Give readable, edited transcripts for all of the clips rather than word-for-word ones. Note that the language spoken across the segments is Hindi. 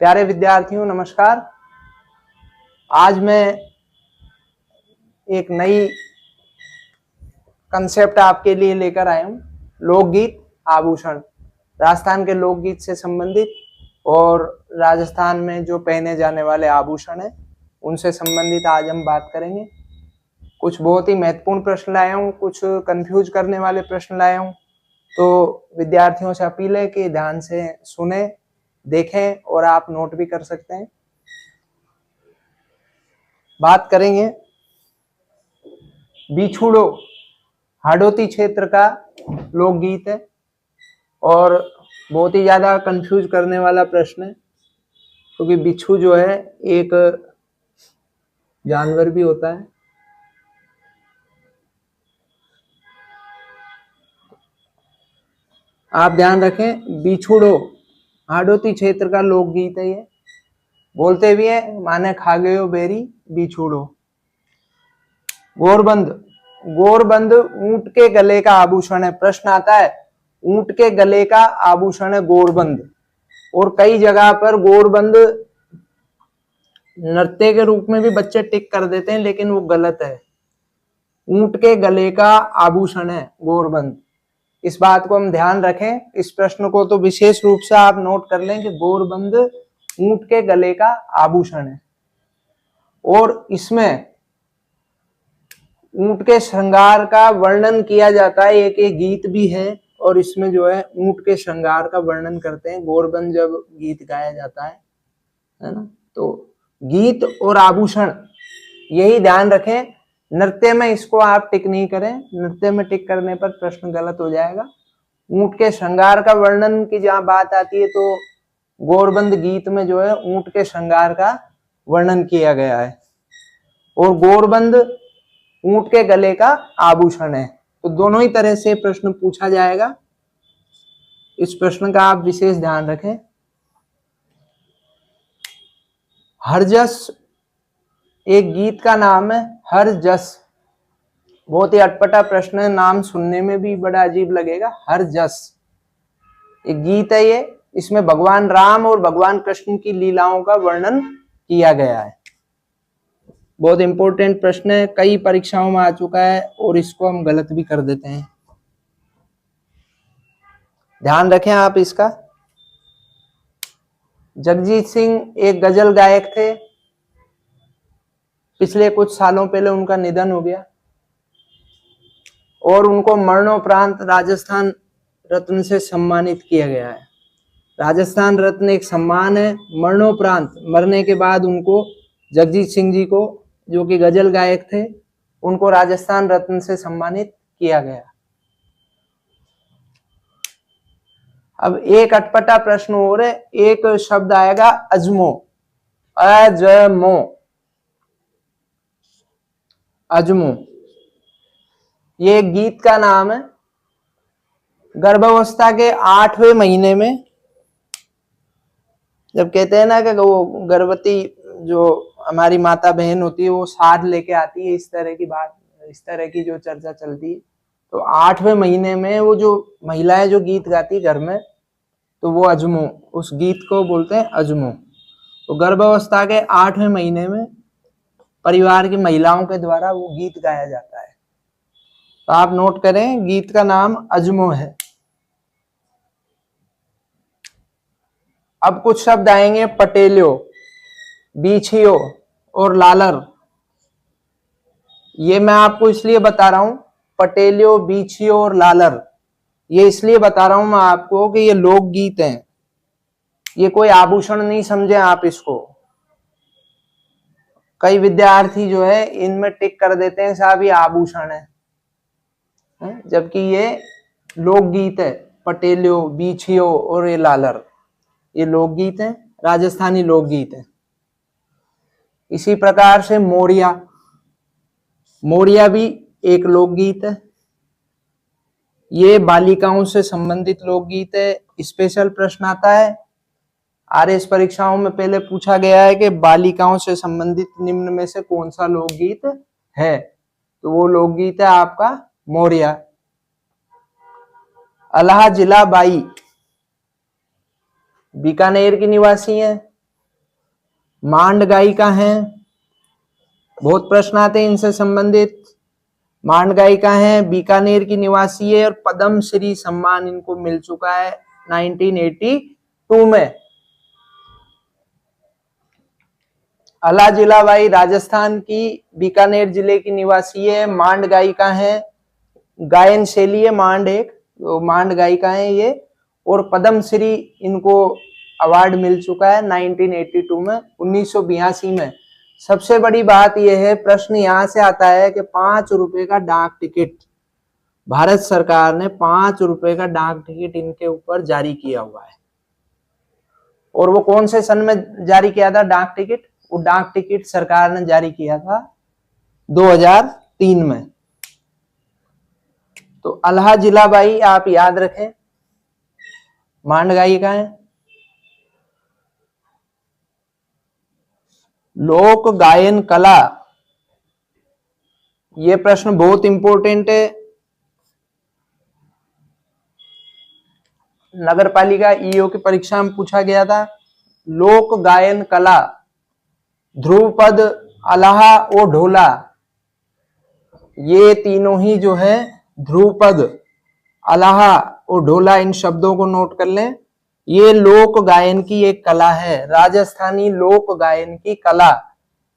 प्यारे विद्यार्थियों नमस्कार। आज मैं एक नई कंसेप्ट आपके लिए लेकर आया हूँ। लोकगीत आभूषण, राजस्थान के लोकगीत से संबंधित और राजस्थान में जो पहने जाने वाले आभूषण हैं उनसे संबंधित आज हम बात करेंगे। कुछ बहुत ही महत्वपूर्ण प्रश्न लाया हूँ, कुछ कंफ्यूज करने वाले प्रश्न लाया हूँ। तो विद्यार्थियों से अपील है कि ध्यान से सुने, देखें और आप नोट भी कर सकते हैं। बात करेंगे बिछुड़ो, हाड़ौती क्षेत्र का लोकगीत है और बहुत ही ज्यादा कंफ्यूज करने वाला प्रश्न है, क्योंकि बिच्छू जो है एक जानवर भी होता है। आप ध्यान रखें, बिछुड़ो हाड़ौती क्षेत्र का लोकगीत है। ये बोलते भी है माने खा गयो बेरी बिछुड़ो। गोरबंद, गोरबंद ऊंट के गले का आभूषण है। प्रश्न आता है ऊंट के गले का आभूषण है गोरबंद, और कई जगह पर गोरबंद नृत्य के रूप में भी बच्चे टिक कर देते हैं, लेकिन वो गलत है। ऊंट के गले का आभूषण है गोरबंद। इस बात को हम ध्यान रखें। इस प्रश्न को तो विशेष रूप से आप नोट कर लें कि गोरबंद ऊंट के गले का आभूषण है, और इसमें ऊंट के श्रृंगार का वर्णन किया जाता है। एक गीत भी है और इसमें जो है ऊंट के श्रृंगार का वर्णन करते हैं गोरबंद जब गीत गाया जाता है ना। तो गीत और आभूषण यही ध्यान रखें। नृत्य में इसको आप टिक नहीं करें, नृत्य में टिक करने पर प्रश्न गलत हो जाएगा। ऊंट के श्रृंगार का वर्णन की जहां बात आती है तो गोरबंद गीत में जो है ऊंट के श्रृंगार का वर्णन किया गया है, और गोरबंद ऊंट के गले का आभूषण है। तो दोनों ही तरह से प्रश्न पूछा जाएगा। इस प्रश्न का आप विशेष ध्यान रखें। हरजस एक गीत का नाम है, हरजस। बहुत ही अटपटा प्रश्न है, नाम सुनने में भी बड़ा अजीब लगेगा। हरजस एक गीत है ये, इसमें भगवान राम और भगवान कृष्ण की लीलाओं का वर्णन किया गया है। बहुत इंपॉर्टेंट प्रश्न है, कई परीक्षाओं में आ चुका है और इसको हम गलत भी कर देते हैं। ध्यान रखें आप इसका। जगजीत सिंह एक गजल गायक थे। पिछले कुछ सालों पहले उनका निधन हो गया और उनको मरणोपरांत राजस्थान रत्न से सम्मानित किया गया है। राजस्थान रत्न एक सम्मान है। मरणोपरांत, मरने के बाद उनको, जगजीत सिंह जी को जो कि गजल गायक थे, उनको राजस्थान रत्न से सम्मानित किया गया। अब एक अटपटा प्रश्न और है, एक शब्द आएगा अजमो, अजमो, अजमो। ये एक गीत का नाम है। गर्भावस्था के 8वें महीने में जब कहते हैं ना कि वो गर्भवती जो हमारी माता बहन होती है वो साथ लेके आती है, इस तरह की बात, इस तरह की जो चर्चा चलती है। तो 8वें महीने में वो जो महिलाएं जो गीत गाती घर में, तो वो अजमो, उस गीत को बोलते हैं अजमो। तो गर्भावस्था के 8वें महीने में परिवार की महिलाओं के द्वारा वो गीत गाया जाता है। तो आप नोट करें, गीत का नाम अजमो है। अब कुछ शब्द आएंगे, पटेलियो, बीछियो और लालर। ये मैं आपको इसलिए बता रहा हूं, पटेलियो, बीछियो और लालर, ये इसलिए बता रहा हूं मैं आपको कि ये लोकगीत हैं। ये कोई आभूषण नहीं समझे आप इसको। कई विद्यार्थी जो है इनमें टिक कर देते हैं साहब ये आभूषण है, जबकि ये लोकगीत है। पटेलियो, बीछियो और ये लालर, ये लोकगीत है, राजस्थानी लोकगीत है। इसी प्रकार से मोरिया, मोरिया भी एक लोकगीत है। ये बालिकाओं से संबंधित लोकगीत है। स्पेशल प्रश्न आता है, आरएस परीक्षाओं में पहले पूछा गया है कि बालिकाओं से संबंधित निम्न में से कौन सा लोकगीत है, तो वो लोकगीत है आपका मोरिया। अल्लाह जिला बाई बीकानेर की निवासी है। मांड गायिका हैं, बहुत प्रश्न आते हैं इनसे संबंधित। मांड गायिका हैं, बीकानेर की निवासी है और पद्म श्री सम्मान इनको मिल चुका है 1982 में। अला जिलाबाई राजस्थान की बीकानेर जिले की निवासी है, मांड गायिका है, गायन शैली है मांड, एक मांड गायिका है ये, और पद्म श्री इनको अवार्ड मिल चुका है 1982 में, 1982 में। सबसे बड़ी बात यह है, प्रश्न यहां से आता है कि 5 रुपए का डाक टिकट, भारत सरकार ने 5 रुपए का डाक टिकट इनके ऊपर जारी किया हुआ है। और वो कौन से सन में जारी किया था डाक टिकट? वो डाक टिकट सरकार ने जारी किया था 2003 में। तो अल्हा जिलाबाई आप याद रखें, मांड गायिका है। लोक गायन कला, ये प्रश्न बहुत इंपॉर्टेंट है, नगर पालिका ईओ की परीक्षा में पूछा गया था। लोक गायन कला, ध्रुवपद, अल्हा और ढोला, ये तीनों ही जो है ध्रुवपद, अल्हा और ढोला, इन शब्दों को नोट कर लें। ये लोक गायन की एक कला है, राजस्थानी लोक गायन की कला,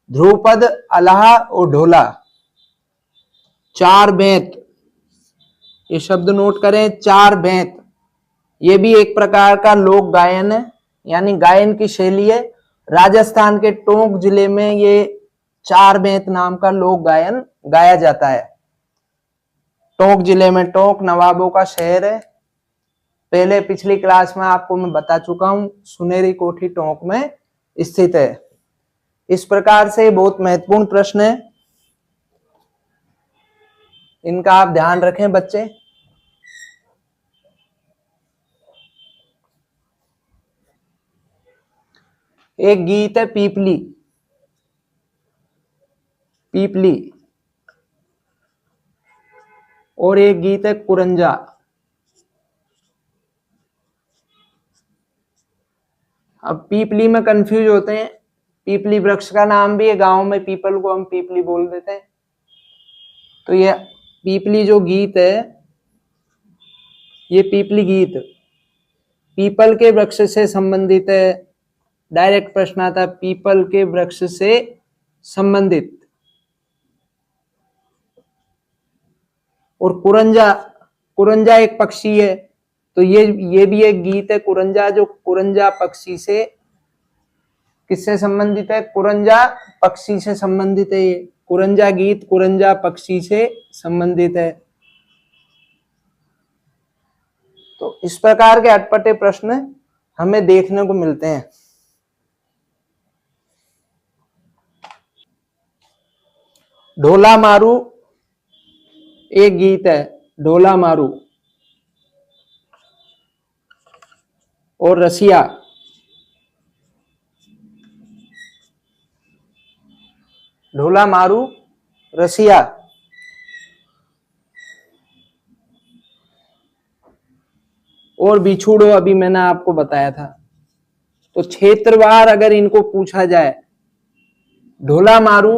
ध्रुवपद, अल्हा और ढोला। 4 बेंत, ये शब्द नोट करें, 4 बेंत, ये भी एक प्रकार का लोक गायन है, यानी गायन की शैली है। राजस्थान के टोंक जिले में ये 4 बेंत नाम का लोक गायन गाया जाता है। टोंक जिले में, टोंक नवाबों का शहर है, पहले पिछली क्लास में आपको मैं बता चुका हूं, सुनेरी कोठी टोंक में स्थित है। इस प्रकार से बहुत महत्वपूर्ण प्रश्न है, इनका आप ध्यान रखें बच्चे। एक गीत है पीपली, पीपली, और एक गीत है कुरंजा। अब पीपली में कंफ्यूज होते हैं, पीपली वृक्ष का नाम भी है, गांव में पीपल को हम पीपली बोल देते हैं। तो ये पीपली जो गीत है, ये पीपली गीत पीपल के वृक्ष से संबंधित है। डायरेक्ट प्रश्न आता है, पीपल के वृक्ष से संबंधित। और कुरंजा, कुरंजा एक पक्षी है, तो ये भी एक गीत है कुरंजा, जो कुरंजा पक्षी से किससे संबंधित है? कुरंजा पक्षी से संबंधित है। ये कुरंजा गीत कुरंजा पक्षी से संबंधित है। तो इस प्रकार के अटपटे प्रश्न हमें देखने को मिलते हैं। ढोला मारू एक गीत है, ढोला मारू, और रसिया, ढोला मारू, रसिया। और बिछुड़ो अभी मैंने आपको बताया था। तो क्षेत्रवार अगर इनको पूछा जाए, ढोला मारू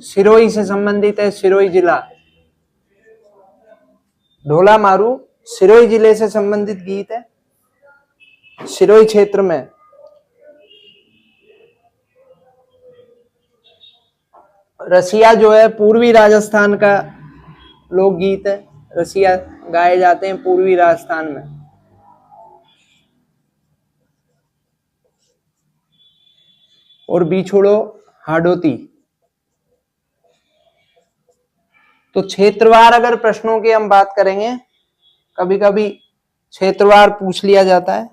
सिरोही से संबंधित है, सिरोही जिला, ढोला मारू सिरोही जिले से संबंधित गीत है, सिरोही क्षेत्र में। रसिया जो है पूर्वी राजस्थान का लोकगीत है, रसिया गाए जाते हैं पूर्वी राजस्थान में। और बिछुड़ो हाडोती। तो क्षेत्रवार अगर प्रश्नों की हम बात करेंगे, कभी कभी क्षेत्रवार पूछ लिया जाता है।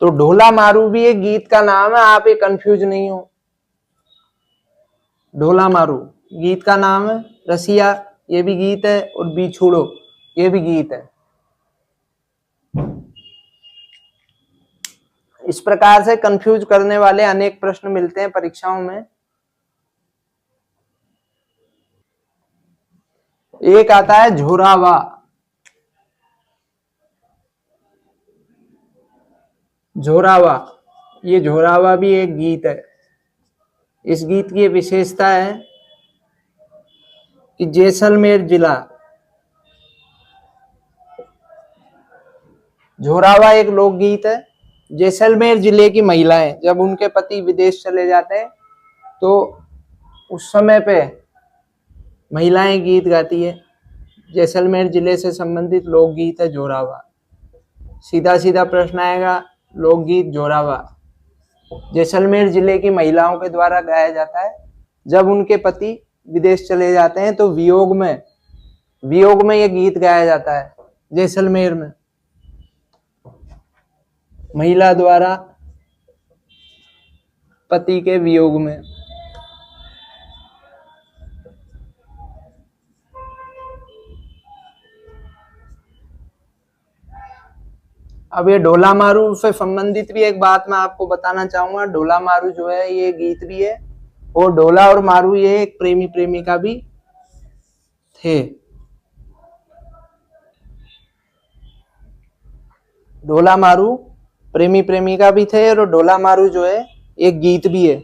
तो ढोला मारू भी एक गीत का नाम है, आप ये कंफ्यूज नहीं हो। ढोला मारू गीत का नाम है, रसिया ये भी गीत है, और बिछुड़ो ये भी गीत है। इस प्रकार से कंफ्यूज करने वाले अनेक प्रश्न मिलते हैं परीक्षाओं में। एक आता है झोरावा। झोरावा, ये झोरावा भी एक गीत है। इस गीत की विशेषता है कि जैसलमेर जिला, झोरावा एक लोकगीत है। जैसलमेर जिले की महिलाएं जब उनके पति विदेश चले जाते हैं तो उस समय पे महिलाएं गीत गाती है। जैसलमेर जिले से संबंधित लोकगीत है झोरावा। सीधा सीधा प्रश्न आएगा, लोकगीत झोरावा जैसलमेर जिले की महिलाओं के द्वारा गाया जाता है। जब उनके पति विदेश चले जाते हैं तो वियोग में ये गीत गाया जाता है जैसलमेर में, महिला द्वारा पति के वियोग में। अब ये ढोला मारू से संबंधित भी एक बात मैं आपको बताना चाहूंगा। ढोला मारू जो है ये गीत भी है, और ढोला और मारू ये एक प्रेमी प्रेमिका भी थे। ढोला मारू प्रेमी प्रेमिका भी थे और ढोला मारू जो है एक गीत भी है।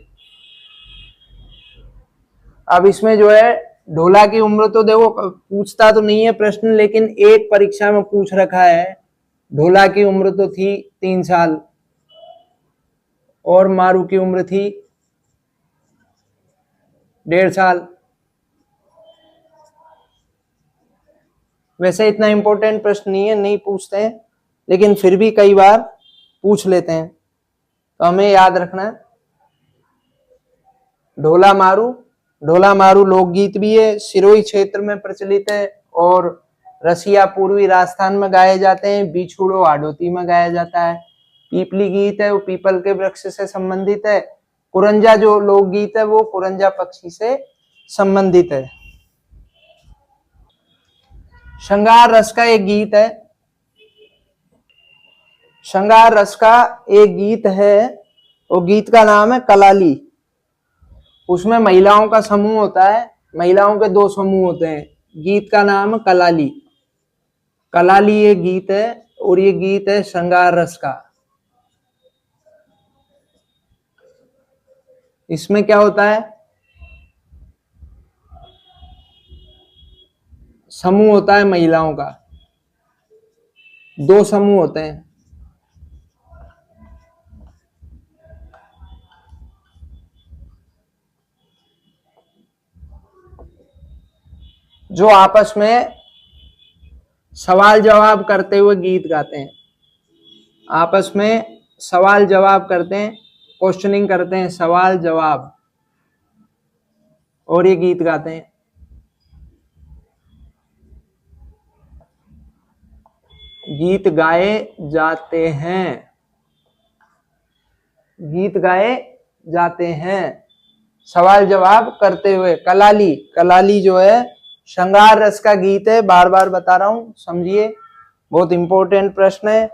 अब इसमें जो है ढोला की उम्र तो देखो पूछता तो नहीं है प्रश्न, लेकिन एक परीक्षा में पूछ रखा है। ढोला की उम्र तो थी 3 साल और मारू की उम्र थी 1.5 साल। वैसे इतना इंपॉर्टेंट प्रश्न नहीं है, नहीं पूछते हैं, लेकिन फिर भी कई बार पूछ लेते हैं तो हमें याद रखना है। ढोला मारू लोकगीत भी है, सिरोही क्षेत्र में प्रचलित है और रसिया पूर्वी राजस्थान में गाए जाते हैं। बिछुड़ो हाडोती में गाया जाता है। पीपली गीत है वो पीपल के वृक्ष से संबंधित है। कुरंजा जो लोकगीत है वो कुरंजा पक्षी से संबंधित है। श्रृंगार रस का एक गीत है, श्रृंगार रस का एक गीत है, वो गीत का नाम है कलाली। उसमें महिलाओं का समूह होता है, महिलाओं के 2 समूह होते हैं। गीत का नाम है कलाली। कलाली ये गीत है और ये गीत है श्रृंगार रस का। इसमें क्या होता है, समूह होता है महिलाओं का, 2 समूह होते हैं। जो आपस में सवाल जवाब करते हुए गीत गाते हैं। आपस में सवाल जवाब करते हैं, क्वेश्चनिंग करते हैं, सवाल जवाब, और ये गीत गाते हैं। गीत गाए जाते हैं, गीत गाए जाते हैं सवाल जवाब करते हुए। कलाली जो है श्रृंगार रस का गीत है। बार बार बता रहा हूं, समझिए, बहुत इंपॉर्टेंट प्रश्न है।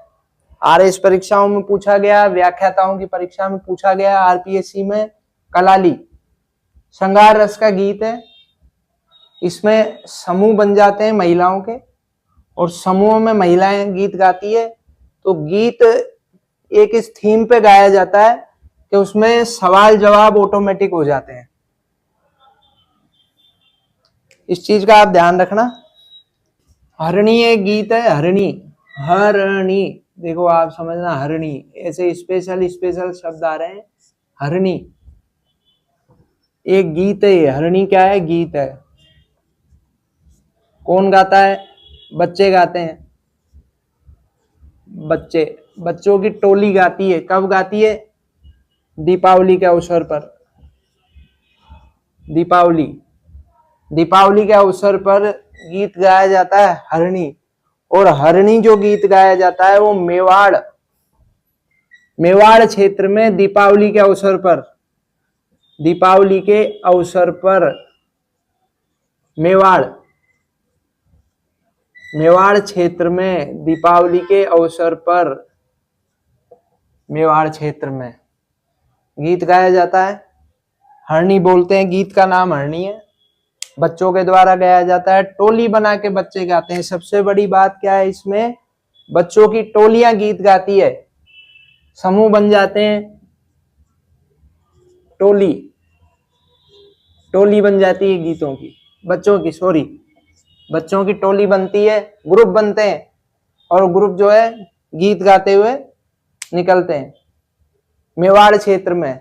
आरएस परीक्षाओं में पूछा गया, व्याख्याताओं की परीक्षा में पूछा गया, आरपीएससी में। कलाली श्रृंगार रस का गीत है। इसमें समूह बन जाते हैं महिलाओं के और समूह में महिलाएं गीत गाती है। तो गीत एक इस थीम पे गाया जाता है कि उसमें सवाल जवाब ऑटोमेटिक हो जाते हैं। इस चीज का आप ध्यान रखना। हरणी एक गीत है, हरणी देखो आप समझना, हरणी ऐसे स्पेशल शब्द आ रहे हैं। हरणी एक गीत है। हरणी क्या है, गीत है। कौन गाता है, बच्चे गाते हैं। बच्चों की टोली गाती है। कब गाती है, दीपावली के अवसर पर। दीपावली के अवसर पर गीत गाया जाता है हरणी। और हरणी जो गीत गाया जाता है वो मेवाड़ क्षेत्र में दीपावली के अवसर पर मेवाड़ क्षेत्र में दीपावली के अवसर पर मेवाड़ क्षेत्र में गीत गाया जाता है। हरणी बोलते हैं, गीत का नाम हरणी है। बच्चों के द्वारा गाया जाता है। टोली बना के बच्चे गाते हैं। सबसे बड़ी बात क्या है इसमें, बच्चों की टोलियां गीत गाती है। समूह बन जाते हैं, टोली, टोली बन जाती है गीतों की, बच्चों की, सॉरी, बच्चों की टोली बनती है, ग्रुप बनते हैं, और ग्रुप जो है गीत गाते हुए निकलते हैं। मेवाड़ क्षेत्र में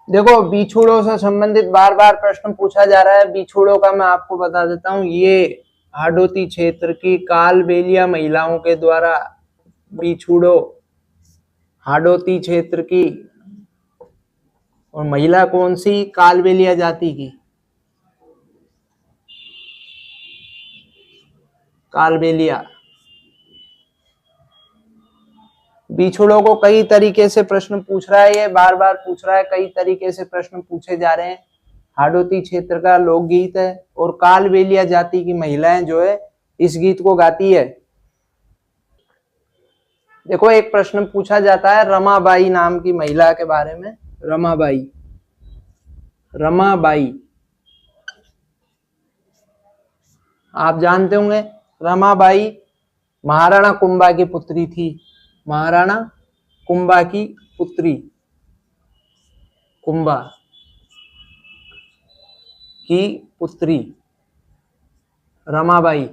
देखो बिछुड़ों से संबंधित बार बार प्रश्न पूछा जा रहा है। बिछुड़ों का मैं आपको बता देता हूँ, ये हाडोती क्षेत्र की कालबेलिया महिलाओं के द्वारा बिछुड़ों हाडोती क्षेत्र की, और महिला कौन सी, कालबेलिया जाति की, कालबेलिया। बिछुड़ों को कई तरीके से प्रश्न पूछ रहा है, ये बार बार पूछ रहा है, कई तरीके से प्रश्न पूछे जा रहे हैं। हाडोती क्षेत्र का लोकगीत है, और कालबेलिया जाति की महिलाएं जो है इस गीत को गाती है। देखो एक प्रश्न पूछा जाता है रमाबाई नाम की महिला के बारे में। रमाबाई, रमाबाई आप जानते होंगे। रमाबाई महाराणा कुंभा की पुत्री थी, महाराणा कुंभा की पुत्री, कुंभा की पुत्री रमाबाई।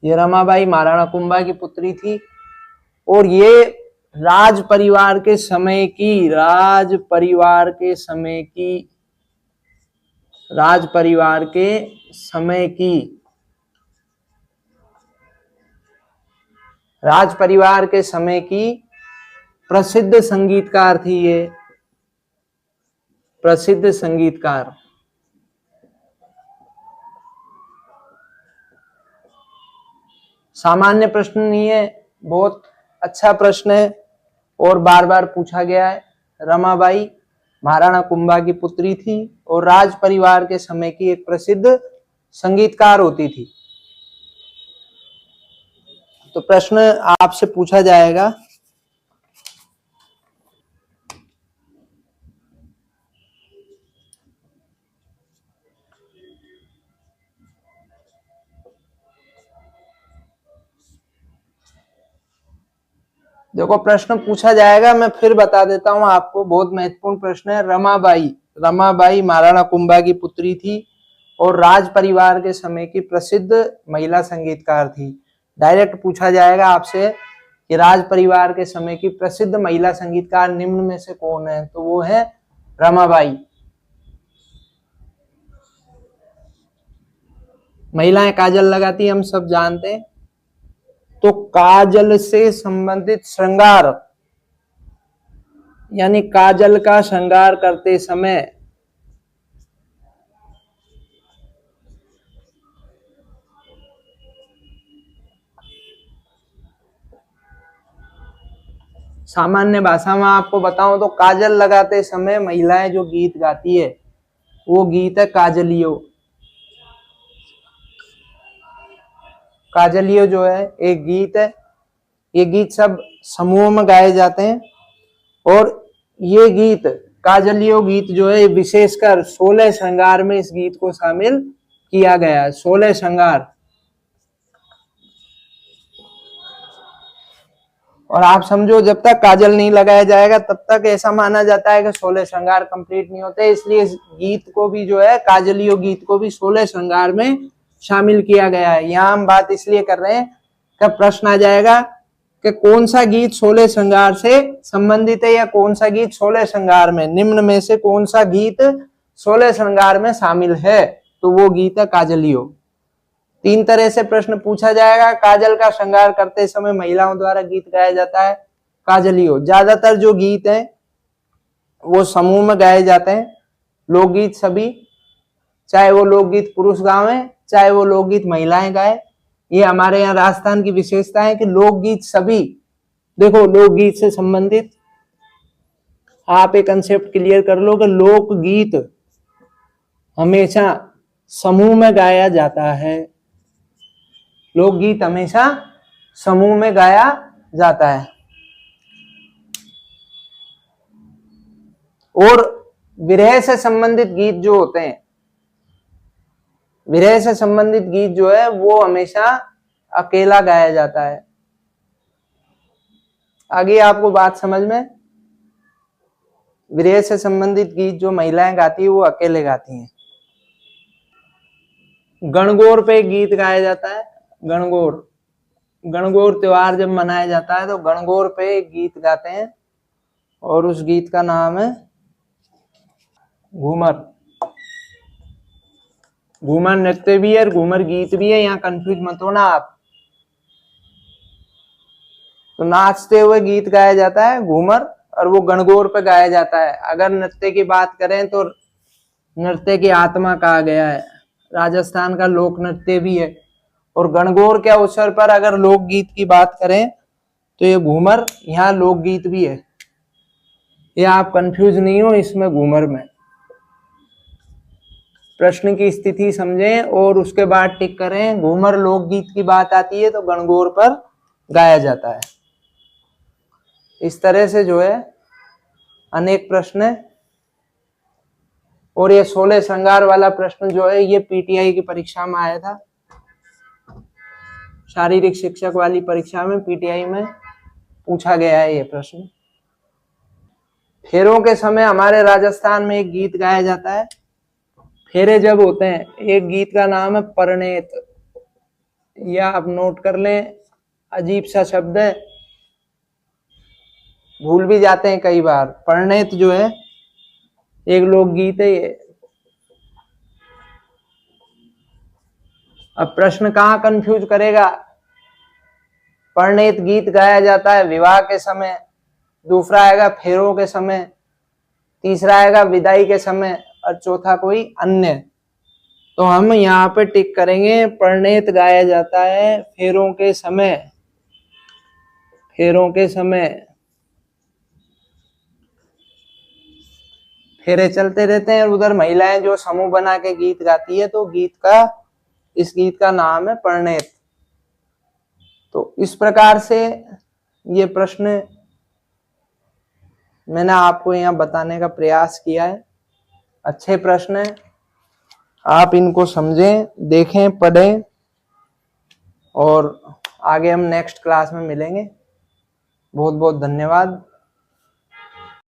ये रमाबाई महाराणा कुंभा की पुत्री थी, और ये राज परिवार के समय की, राज परिवार के समय की, राज परिवार के समय की, राज परिवार के समय की प्रसिद्ध संगीतकार थी। ये प्रसिद्ध संगीतकार। सामान्य प्रश्न नहीं है, बहुत अच्छा प्रश्न है, और बार बार पूछा गया है। रमाबाई महाराणा कुंभा की पुत्री थी, और राज परिवार के समय की एक प्रसिद्ध संगीतकार होती थी। तो प्रश्न आपसे पूछा जाएगा, देखो प्रश्न पूछा जाएगा, मैं फिर बता देता हूं आपको, बहुत महत्वपूर्ण प्रश्न है। रमाबाई, रमाबाई महाराणा कुंभा की पुत्री थी, और राज परिवार के समय की प्रसिद्ध महिला संगीतकार थी। डायरेक्ट पूछा जाएगा आपसे कि राज परिवार के समय की प्रसिद्ध महिला संगीतकार निम्न में से कौन है, तो वो है रमाबाई। महिलाएं काजल लगाती है, हम सब जानते हैं। तो काजल से संबंधित श्रृंगार, यानी काजल का श्रृंगार करते समय सामान्य भाषा में आपको बताऊं तो काजल लगाते समय महिलाएं जो गीत गाती है वो गीत है काजलियो। काजलियो जो है एक गीत है, ये गीत सब समूह में गाए जाते हैं, और ये गीत काजलियो गीत जो है विशेषकर 16 श्रृंगार में इस गीत को शामिल किया गया है। 16 श्रृंगार। और आप समझो जब तक काजल नहीं लगाया जाएगा तब तक ऐसा माना जाता है कि 16 श्रृंगार कंप्लीट नहीं होते, इसलिए इस गीत को भी जो है काजलियो गीत को भी 16 श्रृंगार में शामिल किया गया है। यहाँ हम बात इसलिए कर रहे हैं कि प्रश्न आ जाएगा कि कौन सा गीत 16 श्रृंगार से संबंधित है, या कौन सा गीत 16 श्रृंगार में, निम्न में से कौन सा गीत 16 श्रृंगार में शामिल है, तो वो गीत है काजलियो। 3 तरह से प्रश्न पूछा जाएगा। काजल का श्रृंगार करते समय महिलाओं द्वारा गीत गाया जाता है काजलियो। ज्यादातर जो गीत हैं वो समूह में गाए जाते हैं, लोकगीत सभी, चाहे वो लोकगीत पुरुष गाएं चाहे वो लोकगीत महिलाएं गाएं। ये हमारे यहाँ राजस्थान की विशेषता है कि लोकगीत सभी, देखो लोकगीत से संबंधित आप एक कंसेप्ट क्लियर कर लो कि लोकगीत हमेशा समूह में गाया जाता है। लोकगीत हमेशा समूह में गाया जाता है। और विरह से संबंधित गीत जो होते हैं, विरह से संबंधित गीत जो है वो हमेशा अकेला गाया जाता है। आगे आपको बात समझ में? विरह से संबंधित गीत जो महिलाएं गाती है वो अकेले गाती हैं। गणगौर पे गीत गाया जाता है। गणगौर, गणगौर त्योहार जब मनाया जाता है तो गणगौर पे गीत गाते हैं और उस गीत का नाम है घूमर। घूमर नृत्य भी है और घूमर गीत भी है, यहाँ कंफ्यूज मत होना आप। तो नाचते हुए गीत गाया जाता है घूमर, और वो गणगौर पे गाया जाता है। अगर नृत्य की बात करें तो नृत्य की आत्मा कहा गया है, राजस्थान का लोक नृत्य भी है। और गणगौर के अवसर पर अगर लोकगीत की बात करें तो ये घूमर यहाँ लोकगीत भी है। ये आप कंफ्यूज नहीं हो इसमें घूमर में। प्रश्न की स्थिति समझें और उसके बाद टिक करें। घूमर लोकगीत की बात आती है तो गणगौर पर गाया जाता है। इस तरह से जो है अनेक प्रश्न है। और ये 16 श्रृंगार वाला प्रश्न जो है ये पीटीआई की परीक्षा में आया था, शारीरिक शिक्षक वाली परीक्षा में पीटीआई में पूछा गया है ये प्रश्न। फेरों के समय हमारे राजस्थान में एक गीत गाया जाता है। फेरे जब होते हैं, एक गीत का नाम है परिणेत, या आप नोट कर लें, अजीब सा शब्द है, भूल भी जाते हैं कई बार। परिणेत जो है एक लोकगीत है ये। अब प्रश्न कहाँ कंफ्यूज करेगा? परिणेत गीत गाया जाता है विवाह के समय, दूसरा आएगा फेरों के समय, तीसरा आएगा विदाई के समय, और चौथा कोई अन्य। तो हम यहाँ पे टिक करेंगे परिणेत गाया जाता है फेरों के समय। फेरों के समय फेरे चलते रहते हैं और उधर महिलाएं जो समूह बना के गीत गाती है, तो इस गीत का नाम है परिणेत। तो इस प्रकार से ये प्रश्न मैंने आपको यहाँ बताने का प्रयास किया है। अच्छे प्रश्न है, आप इनको समझें, देखें, पढ़ें, और आगे हम नेक्स्ट क्लास में मिलेंगे। बहुत बहुत धन्यवाद।